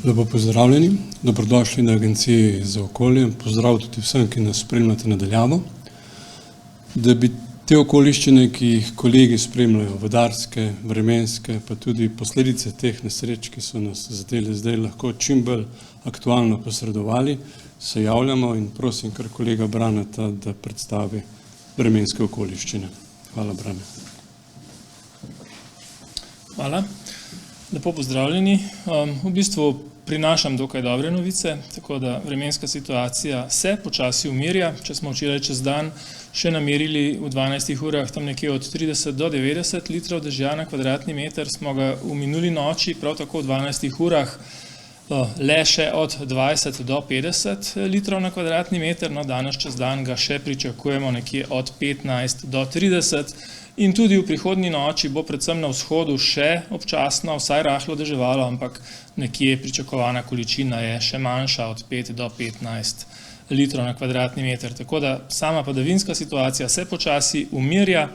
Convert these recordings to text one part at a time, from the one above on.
Lepo pozdravljeni, dobrodošli na Agenciji za okolje. Pozdrav tudi vsem, ki nas spremljate nadaljavo. Da bi te okoliščine, ki jih kolegi spremljajo, vodarske, vremenske, pa tudi posledice teh nesreč, ki so nas zadele zdaj, lahko čim bolj aktualno posredovali, se javljamo in prosim kar kolega Braneta, da predstavi vremenske okoliščine. Hvala, Brane. Hvala. Lepo pozdravljeni. V bistvu prinašam dokaj dobre novice, tako da vremenska situacija se počasi umirja. Če smo včeraj čez dan še namerili v 12 urah tam nekje od 30 do 90 litrov dežja na kvadratni meter, smo ga v minuli noči prav tako v 12 urah le še od 20 do 50 litrov na kvadratni meter, no danes čez dan ga še pričakujemo nekje od 15 do 30 in tudi v prihodnji noči bo predvsem na vzhodu še občasno vsaj rahlo deževalo, ampak nekje pričakovana količina je še manjša od 5 do 15 litrov na kvadratni meter, tako da sama padavinska situacija se počasi umirja.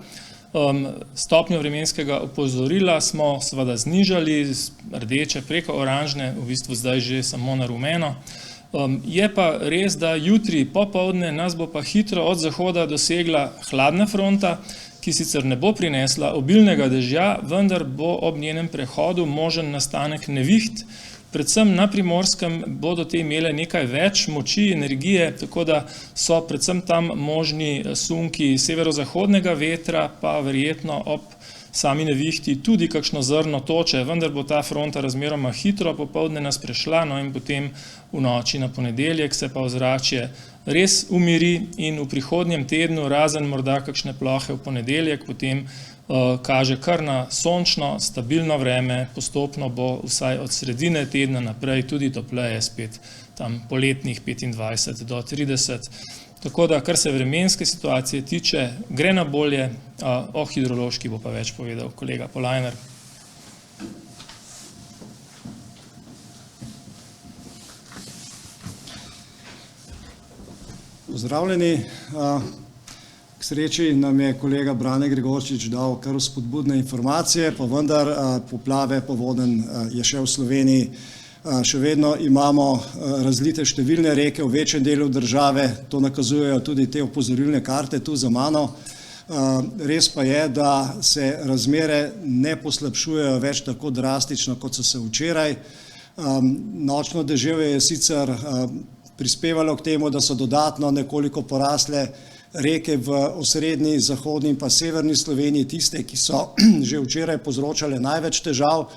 Stopnjo vremenskega opozorila smo seveda znižali z rdeče preko oranžne, v bistvu zdaj že samo na rumeno. Je pa res, da jutri popoldne nas bo pa hitro od zahoda dosegla hladna fronta, ki sicer ne bo prinesla obilnega dežja, vendar bo ob njenem prehodu možen nastanek neviht. Predvsem na Primorskem bodo te imele nekaj več moči, energije, tako da so predvsem tam možni sunki severozahodnega vetra, pa verjetno ob sami nevihti tudi kakšno zrno toče, vendar bo ta fronta razmeroma hitro popoldne nas prešla, no in potem v noči na ponedeljek se pa ozračje res umiri in v prihodnjem tednu, razen morda kakšne plohe v ponedeljek, potem kaže kar na sončno, stabilno vreme, postopno bo vsaj od sredine tedna naprej tudi topleje spet, tam poletnih 25 do 30. Tako da, kar se vremenske situacije tiče, gre na bolje, o hidrološki bo pa več povedal kolega Polajner. Pozdravljeni. K sreči nam je kolega Brane Gregorčič dal kar spodbudne informacije, pa vendar poplave, povodenj je še v Sloveniji. Še vedno imamo razlite številne reke v večjem delu države, to nakazujejo tudi te opozorilne karte tu za mano. Res pa je, da se razmere ne poslabšujejo več tako drastično, kot so se včeraj. Nočno deževje je sicer prispevalo k temu, da so dodatno nekoliko porasle reke v osrednji, zahodni in pa severni Sloveniji, tiste, ki so že včeraj povzročale največ težav,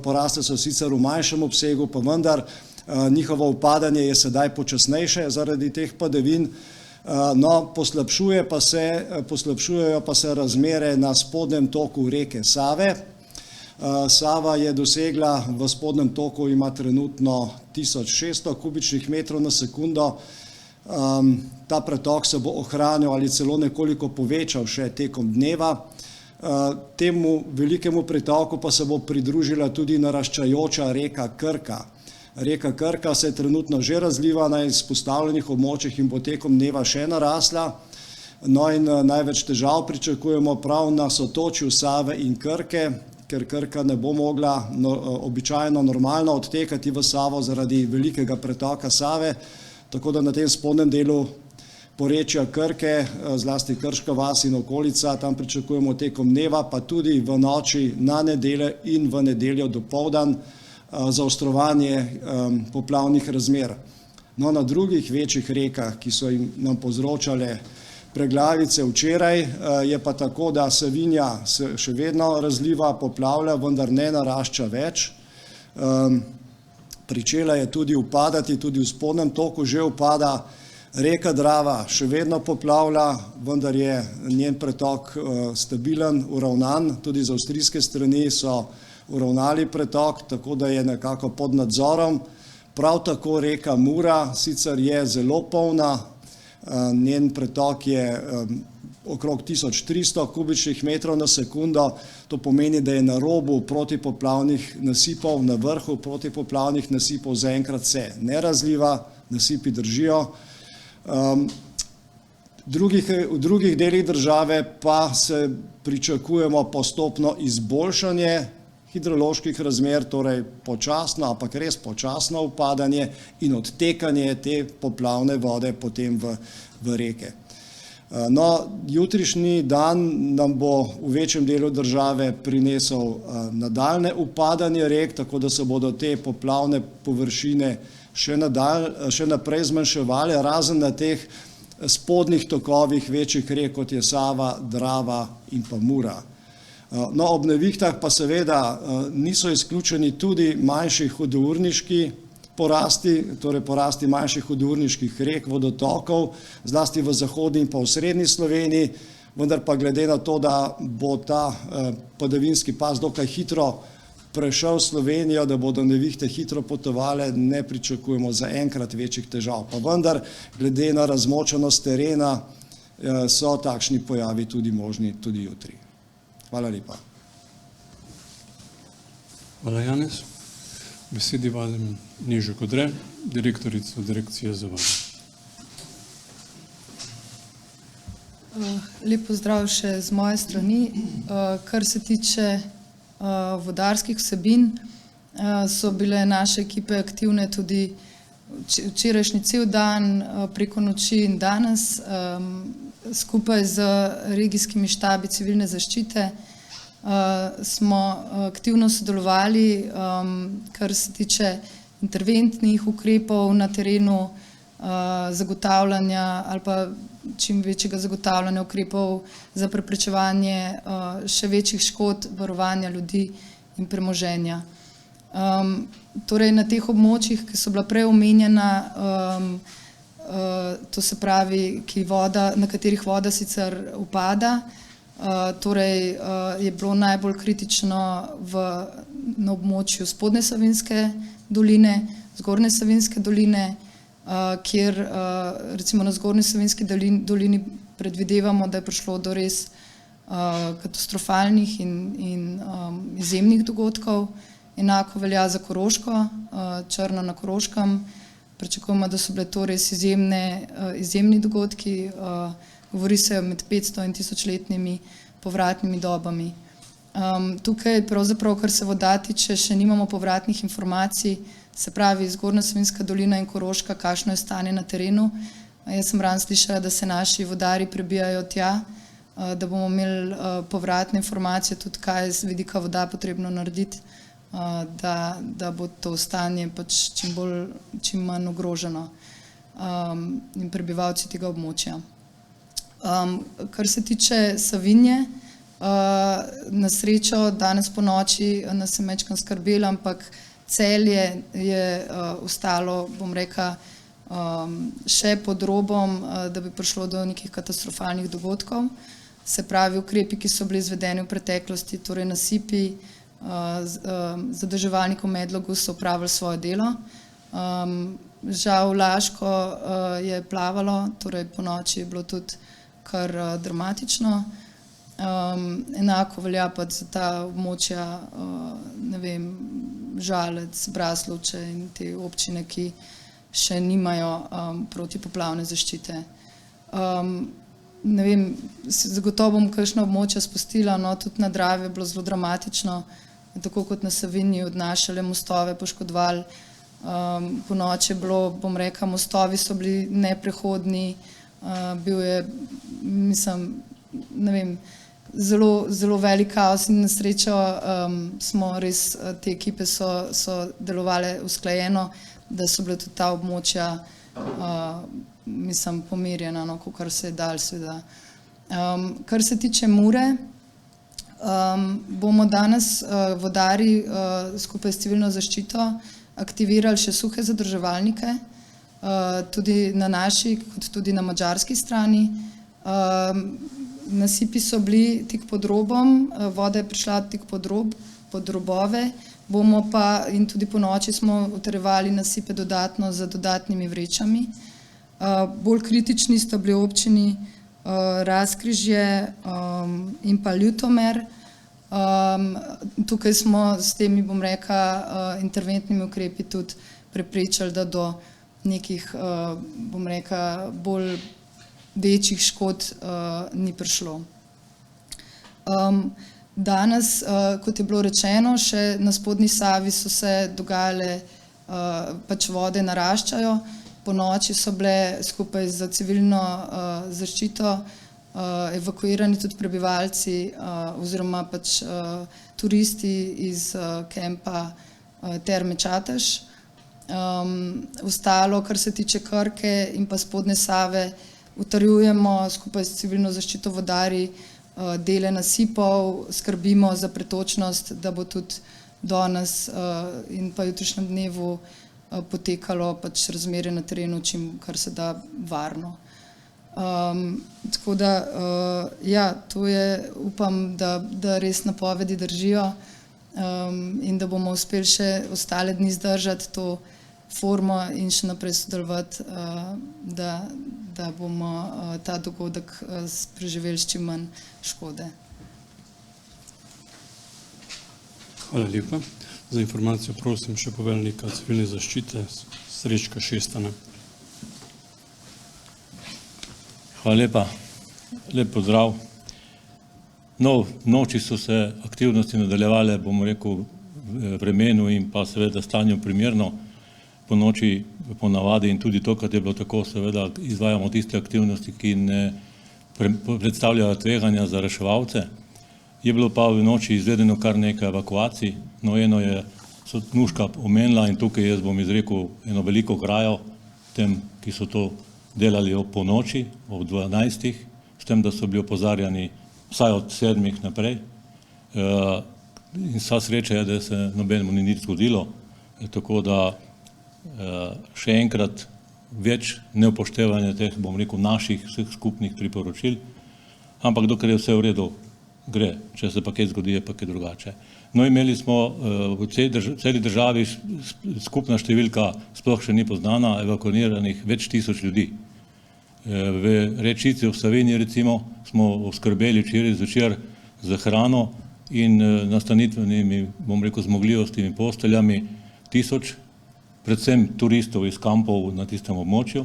porasle so sicer v manjšem obsegu, pa vendar njihovo upadanje je sedaj počasnejše zaradi teh padavin, no poslabšujejo pa se razmere na spodnjem toku reke Save. Sava je dosegla v spodnjem toku, ima trenutno 1600 kubičnih metrov na sekundo. Ta pretok se bo ohranil ali celo nekoliko povečal še tekom dneva. Temu velikemu pretoku pa se bo pridružila tudi naraščajoča reka Krka. Reka Krka se trenutno že razliva na izpostavljenih območjih in bo tekom dneva še narasla. No in največ težav pričakujemo prav na sotočju Save in Krke, ker Krka ne bo mogla običajno normalno odtekati v Savo zaradi velikega pretoka Save, tako da na tem spodnjem delu porečja Krke, zlasti Krška vas in okolica, tam pričakujemo tekom dneva, pa tudi v noči na nedeljo in v nedeljo dopoldan zaostrovanje poplavnih razmer. No, na drugih večjih rekah, ki so nam povzročale preglavice včeraj, je pa tako, da Savinja se še vedno razliva, poplavlja, vendar ne narašča več. Pričela je tudi upadati, tudi v spodnjem toku že upada. Reka Drava še vedno poplavlja, vendar je njen pretok stabilen, uravnan, tudi z avstrijske strani so uravnali pretok, tako da je nekako pod nadzorom. Prav tako reka Mura sicer je zelo polna, njen pretok je okrog 1300 kubičnih metrov na sekundo, to pomeni, da je na robu protipoplavnih nasipov, na vrhu protipoplavnih nasipov zaenkrat se ne razliva, nasipi držijo. V drugih delih države pa se pričakujemo postopno izboljšanje hidroloških razmer, torej počasno, ampak res počasno upadanje in odtekanje te poplavne vode potem v reke. No, jutrišnji dan nam bo v večjem delu države prinesel nadaljnje upadanje rek, tako da se bodo te poplavne površine še naprej zmanjševale, razen na teh spodnjih tokovih večjih rek, kot je Sava, Drava in pa Mura. No, ob nevihtah pa seveda niso izključeni tudi manjši hudourniški porasti, torej porasti manjših hudourniških rek, vodotokov, zlasti v zahodni in pa v srednji Sloveniji, vendar pa glede na to, da bo ta padavinski pas dokaj hitro prešel Slovenijo, da bodo nevihte hitro potovale, ne pričakujemo zaenkrat večjih težav. Pa vendar, glede na razmočenost terena, so takšni pojavi tudi možni tudi jutri. Hvala lepa. Hvala, Janez. Besedi vazim Nežo Kodre, direktorico Direkcije za vode. Lep pozdrav še z moje strani. Kar se tiče vodarskih vsebin, so bile naše ekipe aktivne tudi včerajšnji cel dan, preko noči in danes, skupaj z regijskimi štabi civilne zaščite. Smo aktivno sodelovali, kar se tiče interventnih ukrepov na terenu, zagotavljanja ali pa čim večjega zagotavljanja ukrepov za preprečevanje še večjih škod, varovanja ljudi in premoženja. Torej na teh območjih, ki so bila prej omenjena, to se pravi, na katerih voda sicer upada, torej je bilo najbolj kritično na območju Spodnje Savinjske doline, Zgornje Savinjske doline, kjer recimo na Zgornji Savinjski dolini predvidevamo, da je prišlo do res katastrofalnih in izjemnih dogodkov. Enako velja za Koroško, Črno na Koroškem. Pričakujemo, da so bile to res izjemni dogodki. Govori se med 500 in 1000-letnimi povratnimi dobami. Tukaj pravzaprav, kar se voda tiče, še nimamo povratnih informacij, se pravi Zgornja Savinjska dolina in Koroška, kakšno je stanje na terenu. Jaz sem ravno slišala, da se naši vodarji prebijajo tja, da bomo imeli povratne informacije, tudi kaj z vidika voda potrebno narediti, da bo to stanje pač čim manj ogroženo in prebivalci tega območja. Kar se tiče Savinje, na srečo danes po noči nas je majčkeno skrbelo, ampak Celje je ostalo, bom rekla, še pod robom, da bi prišlo do nekih katastrofalnih dogodkov. Se pravi, ukrepi, ki so bili izvedeni v preteklosti, torej nasipi, zadrževalnik v Medlogu so opravili svoje delo. Žal Laško je plavalo, torej po noči je bilo tudi kar dramatično. Enako velja pa za ta območja, ne vem, Žalec, Braslovče in te občine, ki še nimajo protipoplavne zaščite. Ne vem, zagotovo bom kakšna območja spustila, no, tudi na Dravi je bilo zelo dramatično, tako kot na Savinji odnašale mostove, poškodovali. Po noči je bilo, bom rekla, mostovi so bili neprehodni, bil je, mislim, ne vem, zelo velik kaos in na srečo smo res, te ekipe so delovale usklajeno, da so bile tudi ta območja, mislim, pomirjena, no, kakor se je dalo seveda. Kar se tiče Mure, bomo danes vodarji skupaj s civilno zaščito aktivirali še suhe zadrževalnike, tudi na naši, kot tudi na madžarski strani. Nasipi so bili tik pod robom, voda je prišla tik pod robove, bomo pa in tudi po noči smo utrjevali nasipe dodatno z dodatnimi vrečami. Bolj kritični sta bili občini Razkrižje in pa Ljutomer. Tukaj smo s temi, bom rekla, interventnimi ukrepi tudi preprečili, da do nekih, bom rekla, bolj večjih škod ni prišlo. Danes, kot je bilo rečeno, še na spodnji Savi so se dogajale, pač vode naraščajo. Po noči so bile skupaj z civilno zaščito evakuirani tudi prebivalci oziroma pač turisti iz kempa Terme Čatež. Ostalo, kar se tiče Krke in pa spodnje Save, utrjujemo skupaj s civilno zaščito vodarji dele nasipov, skrbimo za pretočnost, da bo tudi danes in pa jutrišnjem dnevu potekalo pač razmerje na terenu kar se da varno. Tako da, ja, to je, upam, da res napovedi držijo in da bomo uspeli še ostale dni zdržati to formo in še naprej sodelovati, da bomo ta dogodek preživeli s čim manj škode. Hvala lepa. Za informacijo prosim še poveljnika civilne zaščite Srečka Šestana. Hvala lepa. Lep pozdrav. No, v noči so se aktivnosti nadaljevale, bomo rekel, vremenu in pa seveda stanju primerno. Po noči po navadi in tudi tokrat je bilo tako, seveda izvajamo tiste aktivnosti, ki ne predstavljajo tveganja za reševalce. Je bilo pa v noči izvedeno kar nekaj evakuacij. No, eno je Nuška omenila in tukaj jaz bom izrekel eno veliko grajo tem, ki so to delali po noči, ob 12, s tem, da so bili opozarjani vsaj od 7 naprej. In vsa sreča je, da se nobenemu ni nič zgodilo, tako da še enkrat več neupoštevanja teh, bom rekel, naših vseh skupnih priporočil, ampak dokler je vse v redu, gre, če se pa kaj zgodi, je pa kaj drugače. No, imeli smo v celi državi, skupna številka sploh še ni poznana, evakuiranih več tisoč ljudi. V Rečici v Savinji recimo smo oskrbeli včeraj zvečer za hrano in nastanitvenimi, bom rekel, zmogljivostimi posteljami 1000, predvsem turistov iz kampov na tistem območju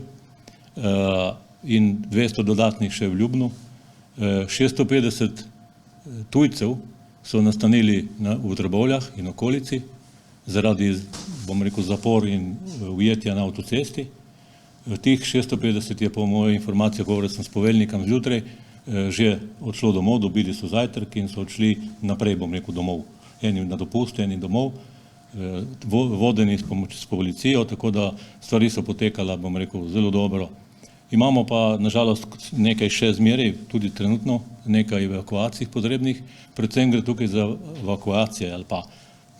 in 200 dodatnih še v Ljubnu. 650 tujcev so nastanili v Trbovljah in okolici zaradi, bom rekel, zapor in ujetja na avtocesti. Tih 650 je po moji informaciji, govoril sem s poveljnikom zjutraj, že odšlo domov, dobili so zajtrk in so odšli naprej, bom rekel, domov. Eni na dopust, eni domov, vodeni s policijo, tako da stvari so potekala, bom rekel, zelo dobro. Imamo pa nažalost nekaj še zmeraj, tudi trenutno, nekaj evakuacij potrebnih, predvsem gre tukaj za evakuacije ali pa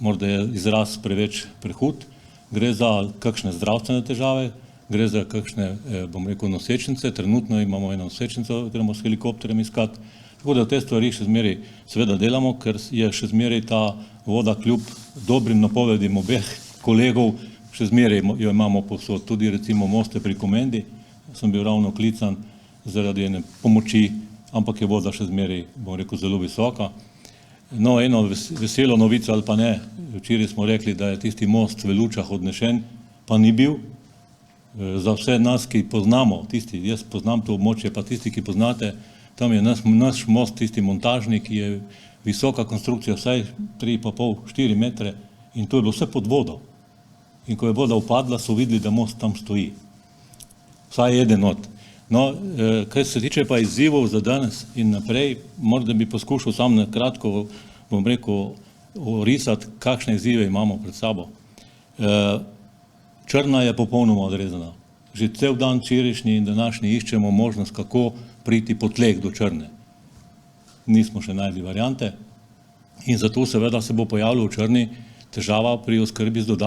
morda je izraz preveč prehud, gre za kakšne zdravstvene težave, gre za kakšne, bom rekel, nosečnice, trenutno imamo eno nosečnico, gremo s helikopterjem iskati, tako da te stvari še zmeraj seveda delamo, ker je še zmeraj ta voda kljub dobrim napovedim obeh kolegov, še zmeraj jo imamo povsod, tudi recimo Moste pri Komendi, sem bil ravno klican zaradi ene pomoči, ampak je voda še zmeraj, bom rekel, zelo visoka. No, eno veselo novico ali pa ne, včeraj smo rekli, da je tisti most v Lučah odnešen, pa ni bil. Za vse nas, ki poznamo, tisti, jaz poznam to območje, pa tisti, ki poznate, tam je naš most, tisti montažni, ki je visoka konstrukcija, vsaj 3,5–4 metre in to je bilo vse pod vodo. In ko je voda upadla, so videli, da most tam stoji. Vsaj eden od. No, kar se tiče pa izzivov za danes in naprej, morda bi poskušal sam na kratko, bom rekel, orisati, kakšne izzive imamo pred sabo. Črna je popolnoma odrezana. Že cel dan včerajšnji in današnji iščemo možnost, kako priti po tleh do Črne. Nismo še našli variante in zato seveda se bo pojavila v Črni težava pri oskrbi z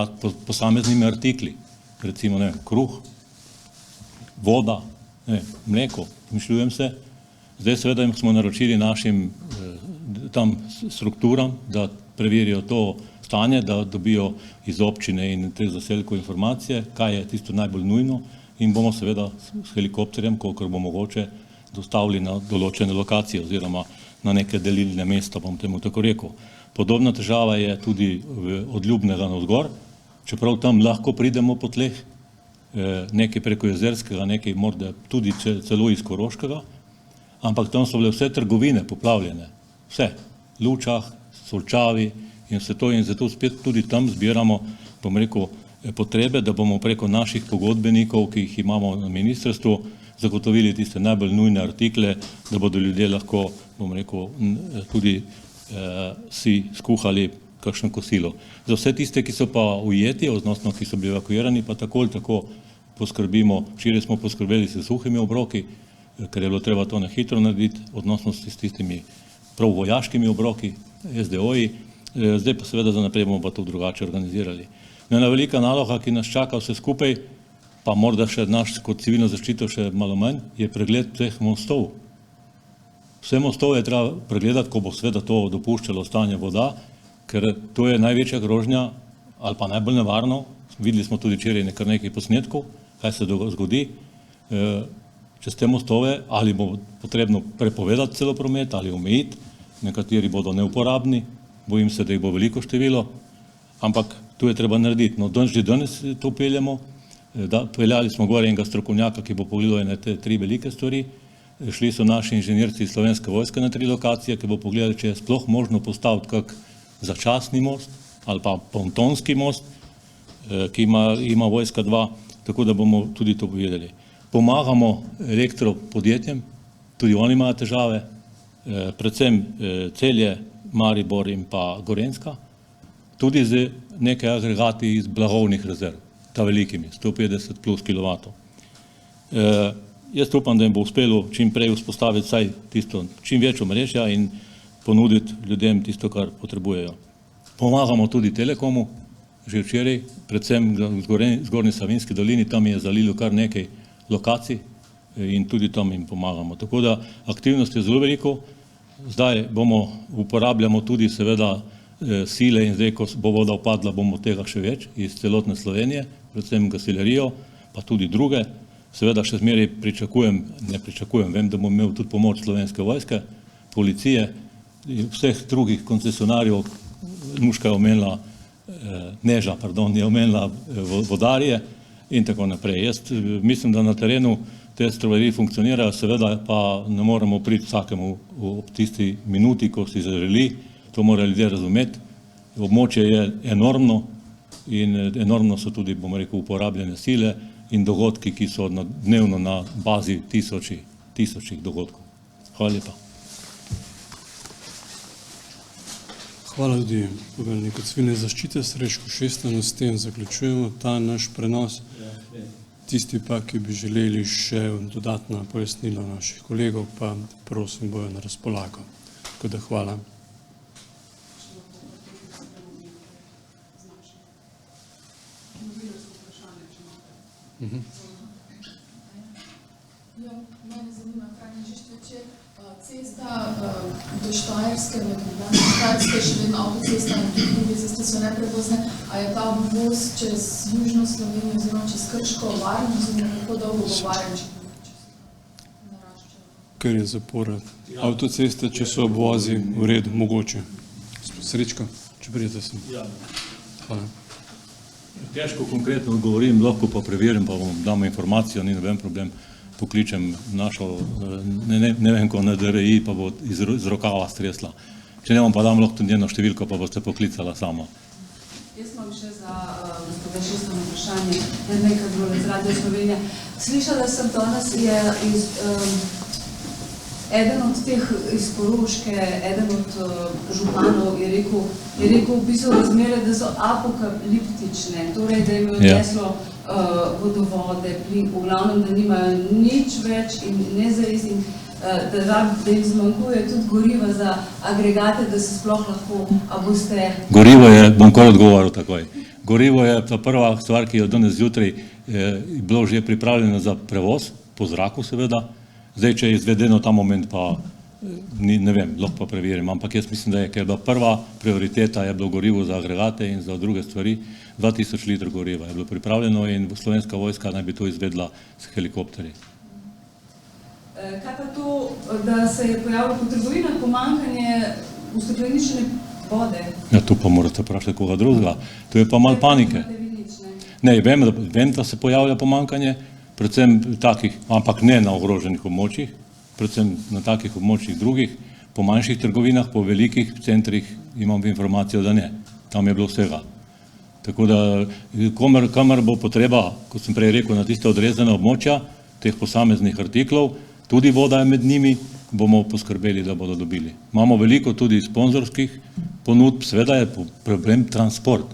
posameznimi artikli. Recimo, ne vem, kruh, voda, mleko, mišljujem se. Zdaj seveda smo naročili našim tam strukturam, da preverijo to stanje, da dobijo iz občine in te zaselkov informacije, kaj je tisto najbolj nujno in bomo seveda s helikopterjem, kolikor bo mogoče, dostavili na določene lokacije oziroma na neke delilne mesta, bom temu tako rekel. Podobna težava je tudi od Ljubnega navzgor, čeprav tam lahko pridemo po tleh, nekaj preko Jezerskega, nekaj morda tudi celo iz Koroškega, ampak tam so bile vse trgovine poplavljene, vse. Lučah, Solčavi in vse to, in zato spet tudi tam zbiramo, bom rekel, potrebe, da bomo preko naših pogodbenikov, ki jih imamo na ministrstvu, zagotovili tiste najbolj nujne artikle, da bodo ljudje lahko, bom rekel, tudi si skuhali kakšno kosilo. Za vse tiste, ki so pa ujeti, odnosno ki so bili evakuirani, pa tako ali tako poskrbimo. Včeraj smo poskrbeli s suhimi obroki, ker je bilo treba to na hitro narediti, odnosno s tistimi prav vojaškimi obroki, SDO-ji, zdaj pa seveda za naprej bomo pa to drugače organizirali. Ena velika naloga, ki nas čaka vse skupaj, pa morda še naš kot civilno zaščito še malo manj, je pregled teh mostov. Vse mostove je treba pregledati, ko bo seveda to dopuščalo stanje voda, ker to je največja grožnja ali pa najbolj nevarno. Videli smo tudi včeraj nekaj posnetkov, kaj se zgodi čez te mostove, ali bo potrebno prepovedati celo promet ali omejiti, nekateri bodo neuporabni, bojim se, da jih bo veliko število, ampak tu je treba narediti. No, že danes to peljemo, peljali smo gore enega strokovnjaka, ki bo pogledal ene te 3 velike stvari, šli so naši inženirci iz Slovenske vojske na 3 lokacije, ki bo pogledali, če je sploh možno postaviti kak začasni most ali pa pontonski most, ki ima vojska 2, tako da bomo tudi to povedali. Pomagamo elektropodjetjem, tudi oni imajo težave, predvsem Celje, Maribor in pa Gorenjska, tudi z nekaj agregati iz blagovnih rezerv, ta velikimi, 150 plus kilovatov. Jaz upam, da jim bo uspelo čim prej vzpostaviti vsaj tisto čim več omrežja in ponuditi ljudem tisto, kar potrebujejo. Pomagamo tudi Telekomu, že včeraj, predvsem v Zgornji Savinjski dolini, tam je zalilo kar nekaj lokacij in tudi tam jim pomagamo. Tako da aktivnost je zelo veliko, zdaj uporabljamo tudi seveda sile in zdaj, ko bo voda upadla, bomo tega še več iz celotne Slovenije, predvsem gasilerijo, pa tudi druge. Seveda še zmeraj vem, da bomo imeli tudi pomoč Slovenske vojske, policije in vseh drugih koncesionarjev. Nuška je omenila, Neža, pardon, je omenila vodarje in tako naprej. Jaz mislim, da na terenu te stvari funkcionirajo, seveda pa ne moremo priti vsakemu ob tisti minuti, ko si zaželi, to morajo ljudje razumeti. Območje je enormno in enormno so tudi, bomo rekel, uporabljene sile in dogodki, ki so dnevno na bazi tisočih dogodkov. Hvala lepa. Hvala tudi poveljniku civilne zaščite Srečku Šestanu, s tem zaključujemo ta naš prenos. Tisti pa, ki bi želeli še dodatna pojasnila naših kolegov, pa prosim, bojo na razpolago. Tako da hvala. Mene zanima, Franjo Žižtvečer, cesta do Štajerske, med Štajerske, še vedno avtocesta in tudi druge ceste so neprevozne, a je ta obvoz čez južno Slovenijo oziroma čez Krško varen, oziroma kako dolgo bo varen, če naraščajo? Ker je zapora avtoceste, če so obvozi v redu, mogoče. Srečko, če prijete sem. Hvala. Težko konkretno odgovorim, lahko pa preverim, pa vam damo informacijo, ni noben problem, pokličem našo, ne vem, ko na DRI, pa bo iz rokava stresla. Če ne vam pa dam lahko tudi njeno številko, pa boste poklicala sama. Jaz imam še za gospoda Šestano vprašanje, nekaj bilo iz Radio Slovenije. Slišala sem danes, je eden od teh iz Koroške, eden od županov je rekel v bistvu razmere, da so apokaliptične, torej, da jim je odneslo vodovode, plin, v glavnem, da nimajo nič več in nezavisnih, da jim zmanjkuje tudi goriva za agregate, da se sploh lahko, a boste... Gorivo je, bom kar odgovoril takoj, gorivo je ta prva stvar, ki je danes zjutraj bilo že pripravljeno za prevoz, po zraku seveda. Zdaj, če je izvedeno ta moment, pa ne vem, lahko pa preverim, ampak jaz mislim, da je, ker je bila prva prioriteta, je bilo gorivo za agregate in za druge stvari, 2000 litrov goriva je bilo pripravljeno in Slovenska vojska naj bi to izvedla s helikopterji. Kaj pa to, da se je pojavilo po trgovinah pomanjkanje ustekleničene vode? Ja, tu pa morate vprašati koga drugega, to je pa malo panike. Ne, vem, da se pojavlja pomanjkanje, predvsem takih, ampak ne na ogroženih območjih, predvsem na takih območjih drugih, Po manjših trgovinah, po velikih centrih imam informacijo, da ne. Tam je bilo vsega. Tako da, kamor bo potreba, kot sem prej rekel, na tiste odrezana območja teh posameznih artiklov, tudi voda je med njimi, bomo poskrbeli, da bodo dobili. Imamo veliko tudi sponzorskih ponudb, seveda je problem transport.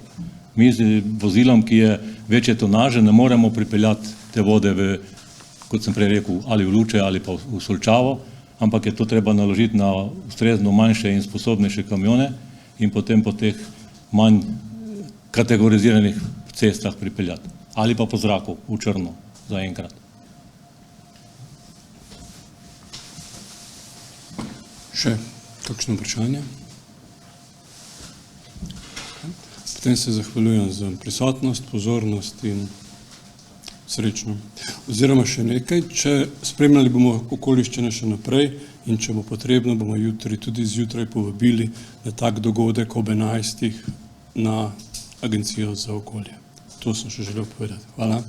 Mi z vozilom, ki je večje tonaže, ne moremo pripeljati te vode v, kot sem prej rekel, ali v Luče ali pa v Solčavo, ampak je to treba naložiti na ustrezno manjše in sposobnejše kamione in potem po teh manj kategoriziranih cestah pripeljati. Ali pa po zraku, v črno, zaenkrat. Še kakšno vprašanje? Potem se zahvaljujem za prisotnost, pozornost in srečno. Oziroma še nekaj, če spremljali bomo okoliščine še naprej in če bo potrebno, bomo jutri tudi zjutraj povabili na tak dogodek ob 11. na Agencijo za okolje. To sem še želel povedati. Hvala.